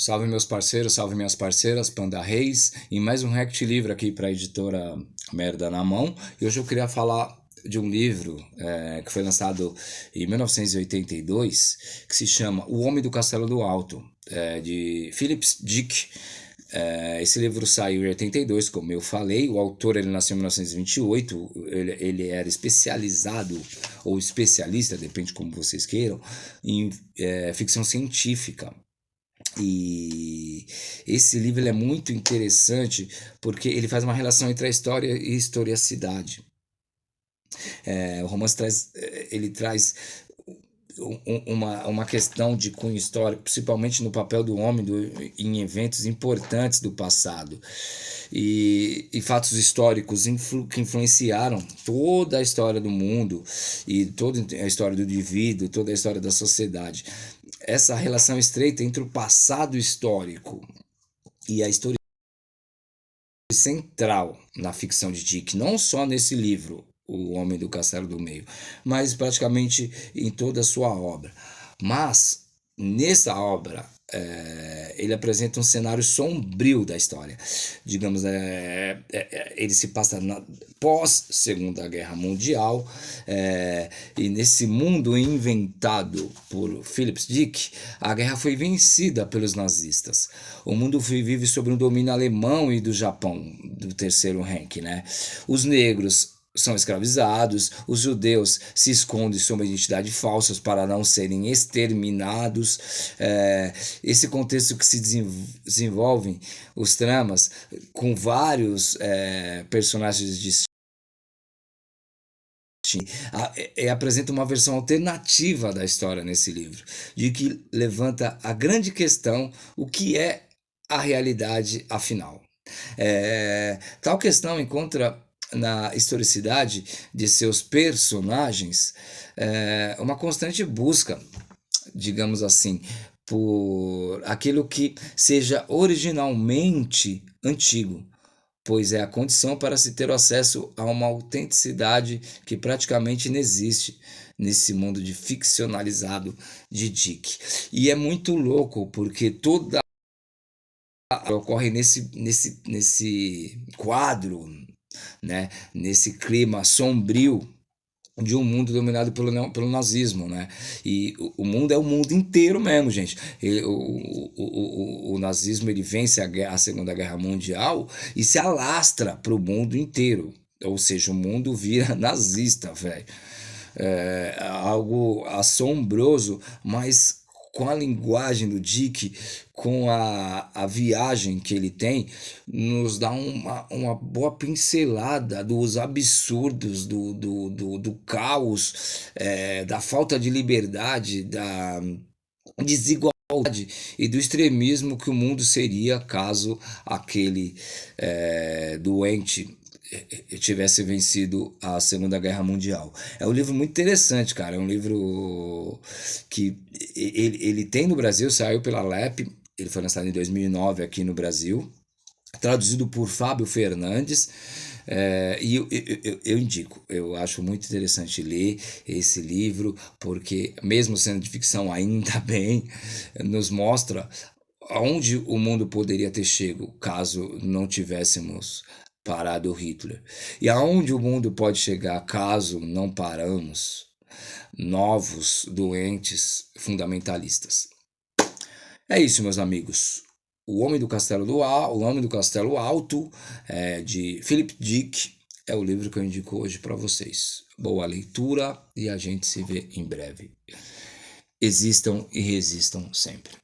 Salve meus parceiros, salve minhas parceiras, Panda Reis, e mais um React Livre aqui para a editora Merda na Mão. E hoje eu queria falar de um livro que foi lançado em 1982, que se chama O Homem do Castelo do Alto, de Philip Dick. Esse livro saiu em 82, como eu falei. O autor ele nasceu em 1928, ele era especializado, ou especialista, depende como vocês queiram, em ficção científica. E esse livro ele é muito interessante porque ele faz uma relação entre a história e historicidade. O romance ele traz uma questão de cunho histórico, principalmente no papel do homem em eventos importantes do passado e fatos históricos que influenciaram toda a história do mundo e toda a história do indivíduo, toda a história da sociedade. Essa relação estreita entre o passado histórico e a história central na ficção de Dick, não só nesse livro, O Homem do Castelo do Meio, mas praticamente em toda a sua obra. Mas, nessa obra, ele apresenta um cenário sombrio da história. Digamos, ele se passa pós Segunda Guerra Mundial, e nesse mundo inventado por Philip Dick, a guerra foi vencida pelos nazistas. O mundo vive sob um domínio alemão e do Japão, do Terceiro Reich, né? Os negros são escravizados, os judeus se escondem sob uma identidade falsa para não serem exterminados. Esse contexto que se desenvolvem os tramas com vários personagens distintos apresenta uma versão alternativa da história nesse livro, de que levanta a grande questão: o que é a realidade afinal? Tal questão encontra na historicidade de seus personagens uma constante busca, digamos assim, por aquilo que seja originalmente antigo, pois é a condição para se ter acesso a uma autenticidade que praticamente não existe nesse mundo de ficcionalizado de Dick. E é muito louco porque toda ocorre nesse quadro, né, nesse clima sombrio de um mundo dominado pelo nazismo, né? E o mundo é o mundo inteiro mesmo, gente. O nazismo ele vence a Segunda Guerra Mundial e se alastra para o mundo inteiro. Ou seja, o mundo vira nazista, velho. Algo assombroso, mas com a linguagem do Dick, com a viagem que ele tem, nos dá uma boa pincelada dos absurdos, do caos, da falta de liberdade, da desigualdade e do extremismo que o mundo seria caso aquele doente tivesse vencido a Segunda Guerra Mundial. É um livro muito interessante, cara. É um livro que ele tem no Brasil, saiu pela LEP, ele foi lançado em 2009 aqui no Brasil, traduzido por Fábio Fernandes. E eu indico, eu acho muito interessante ler esse livro, porque, mesmo sendo de ficção, ainda bem, nos mostra aonde o mundo poderia ter chegado caso não tivéssemos parado Hitler. E aonde o mundo pode chegar caso não paramos novos doentes fundamentalistas. É isso, meus amigos. O Homem do Castelo Alto, de Philip Dick, é o livro que eu indico hoje para vocês. Boa leitura e a gente se vê em breve. Existam e resistam sempre.